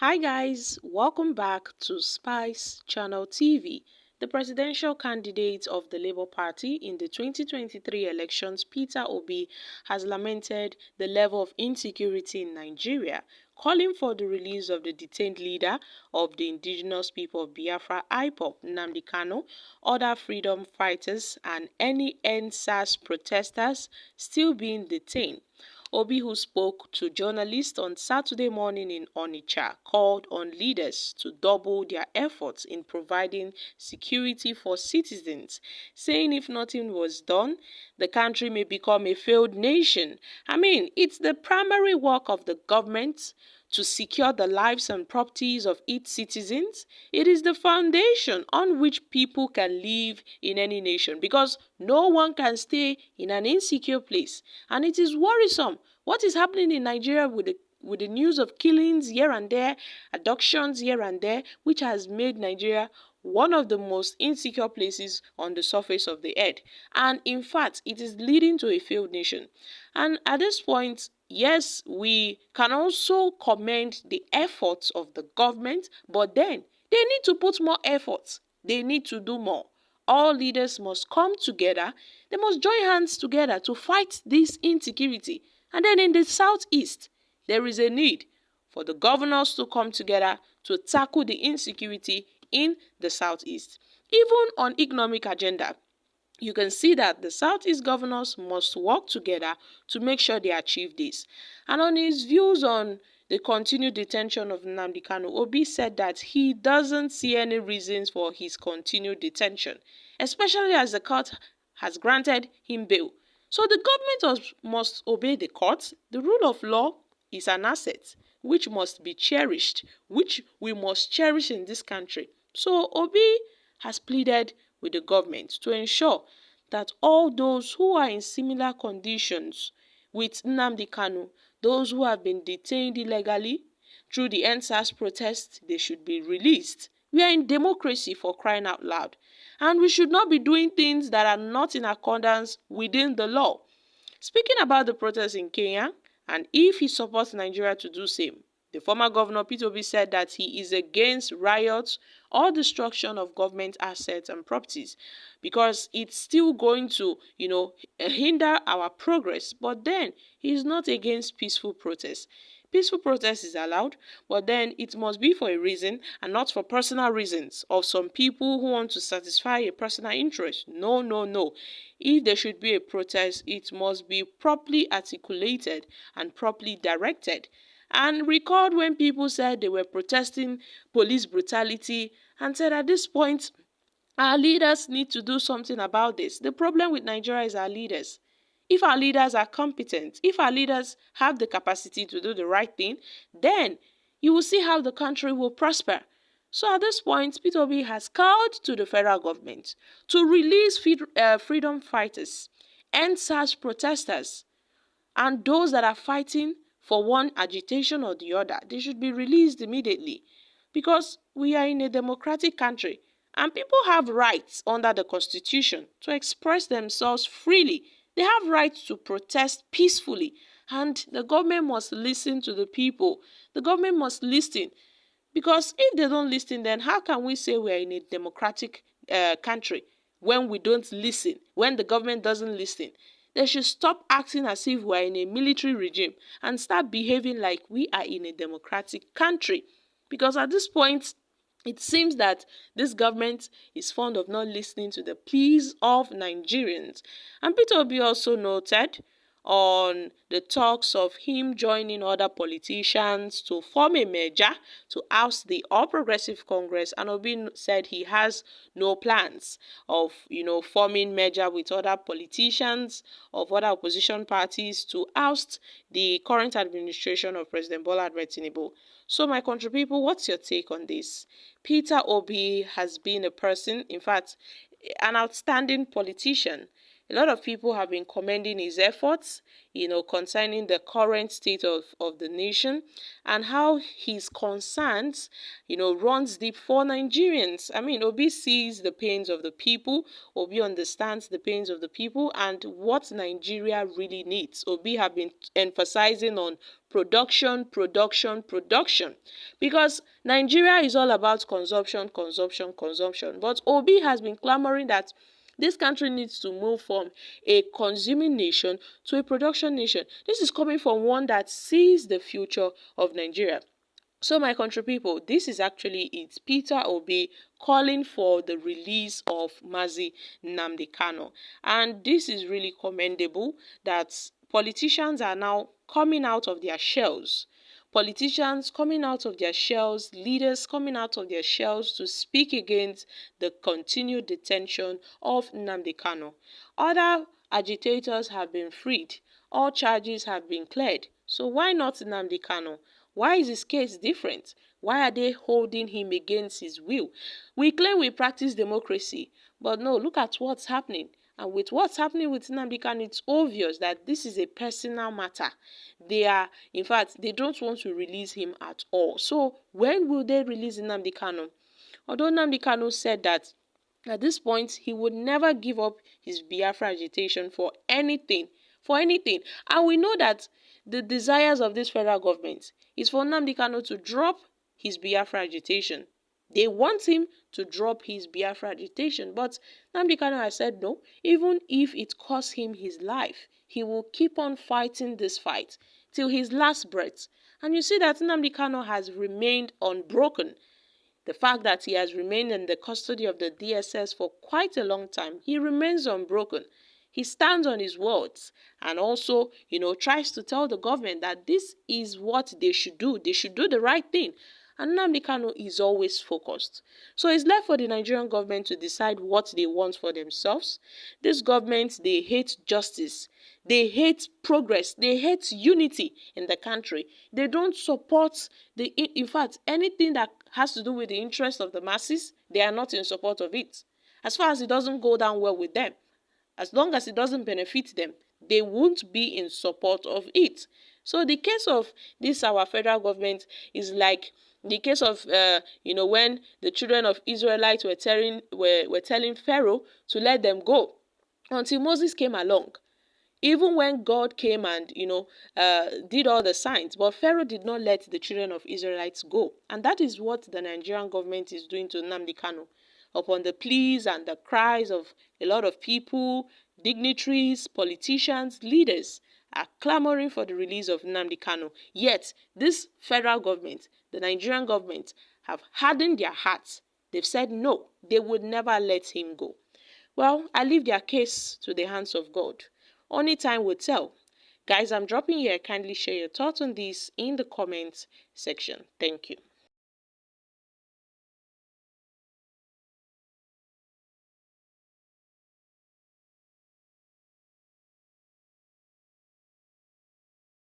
Hi guys, welcome back to Spice Channel TV. The presidential candidate of the Labour Party in the 2023 elections, Peter Obi, has lamented the level of insecurity in Nigeria, calling for the release of the detained leader of the indigenous people of Biafra, IPOB, Nnamdi Kanu, other freedom fighters and any NSAS protesters still being detained. Obi, who spoke to journalists on Saturday morning in Onitsha, called on leaders to double their efforts in providing security for citizens, saying if nothing was done, the country may become a failed nation. It's the primary work of the government to secure the lives and properties of its citizens. It is the foundation on which people can live in any nation because no one can stay in an insecure place. And it is worrisome what is happening in Nigeria with the news of killings here and there, abductions here and there, which has made Nigeria one of the most insecure places on the surface of the earth. And in fact, it is leading to a failed nation. And at this point, yes, we can also commend the efforts of the government, but then they need to put more efforts. They need to do more. All leaders must come together. They must join hands together to fight this insecurity. And then in the southeast, there is a need for the governors to come together to tackle the insecurity in the southeast. Even on economic agenda, you can see that the Southeast governors must work together to make sure they achieve this. And on his views on the continued detention of Nnamdi Kanu, Obi said that he doesn't see any reasons for his continued detention, especially as the court has granted him bail. So the government must obey the court. The rule of law is an asset which must be cherished, which we must cherish in this country. So Obi has pleaded with the government to ensure that all those who are in similar conditions with Nnamdi Kanu, those who have been detained illegally through the NSAS protests, they should be released. We are in democracy, for crying out loud, and we should not be doing things that are not in accordance within the law. Speaking about the protests in Kenya, and if he supports Nigeria to do same, the former governor Peter Obi said that he is against riots or destruction of government assets and properties because it's still going to, hinder our progress. But then he is not against peaceful protests. Peaceful protest is allowed, but then it must be for a reason and not for personal reasons of some people who want to satisfy a personal interest. No, no, no. If there should be a protest, it must be properly articulated and properly directed. And record when people said they were protesting police brutality and said at this point, our leaders need to do something about this. The problem with Nigeria is our leaders. If our leaders are competent, if our leaders have the capacity to do the right thing, then you will see how the country will prosper. So at this point, Peter Obi has called to the federal government to release freedom fighters, NSAS protesters, and those that are fighting for one agitation or the other. They should be released immediately because we are in a democratic country and people have rights under the constitution to express themselves freely. They have rights to protest peacefully, and the government must listen to the people. The government must listen, because if they don't listen, then how can we say we are in a democratic country when we don't listen, when the government doesn't listen? They should stop acting as if we are in a military regime and start behaving like we are in a democratic country. Because at this point, it seems that this government is fond of not listening to the pleas of Nigerians. And Peter Obi also noted on the talks of him joining other politicians to form a merger to oust the All Progressive Congress, and Obi said he has no plans of forming merger with other politicians of other opposition parties to oust the current administration of President Bola Ahmed Tinubu. So my country people, what's your take on this? Peter Obi has been a person, in fact, an outstanding politician. A lot of people have been commending his efforts, concerning the current state of the nation and how his concerns, runs deep for Nigerians. I mean, Obi sees the pains of the people, Obi understands the pains of the people and what Nigeria really needs. Obi have been emphasizing on production, production, production, because Nigeria is all about consumption, consumption, consumption. But Obi has been clamoring that this country needs to move from a consuming nation to a production nation. This is coming from one that sees the future of Nigeria. So my country people, this is actually it. Peter Obi calling for the release of Mazi Nnamdi Kanu. And this is really commendable that politicians are now coming out of their shells. Politicians coming out of their shells, leaders coming out of their shells to speak against the continued detention of Nnamdi Kanu. Other agitators have been freed. All charges have been cleared. So why not Nnamdi Kanu? Why is his case different? Why are they holding him against his will? We claim we practice democracy, but no, look at what's happening. And with what's happening with Nnamdi Kanu, it's obvious that this is a personal matter. In fact, they don't want to release him at all. So when will they release Nnamdi Kanu? Although Nnamdi Kanu said that at this point, he would never give up his Biafra agitation for anything. For anything. And we know that the desires of this federal government is for Nnamdi Kanu to drop his Biafra agitation. They want him to drop his Biafra agitation. But Nnamdi Kanu has said no. Even if it costs him his life, he will keep on fighting this fight till his last breath. And you see that Nnamdi Kanu has remained unbroken. The fact that he has remained in the custody of the DSS for quite a long time, he remains unbroken. He stands on his words and also, tries to tell the government that this is what they should do. They should do the right thing. And Nnamdi Kanu is always focused. So it's left for the Nigerian government to decide what they want for themselves. This government, they hate justice. They hate progress. They hate unity in the country. They don't support in fact, anything that has to do with the interest of the masses, they are not in support of it. As far as it doesn't go down well with them, as long as it doesn't benefit them, they won't be in support of it. So the case of this our federal government is like the case of when the children of Israelites were telling Pharaoh to let them go until Moses came along. Even when God came and did all the signs, but Pharaoh did not let the children of Israelites go. And that is what the Nigerian government is doing to Nnamdi Kanu. Upon the pleas and the cries of a lot of people, dignitaries, politicians, leaders are clamoring for the release of Nnamdi Kanu. Yet, this federal government, the Nigerian government, have hardened their hearts. They've said no, they would never let him go. Well, I leave their case to the hands of God. Only time will tell. Guys, I'm dropping here. Kindly share your thoughts on this in the comments section. Thank you.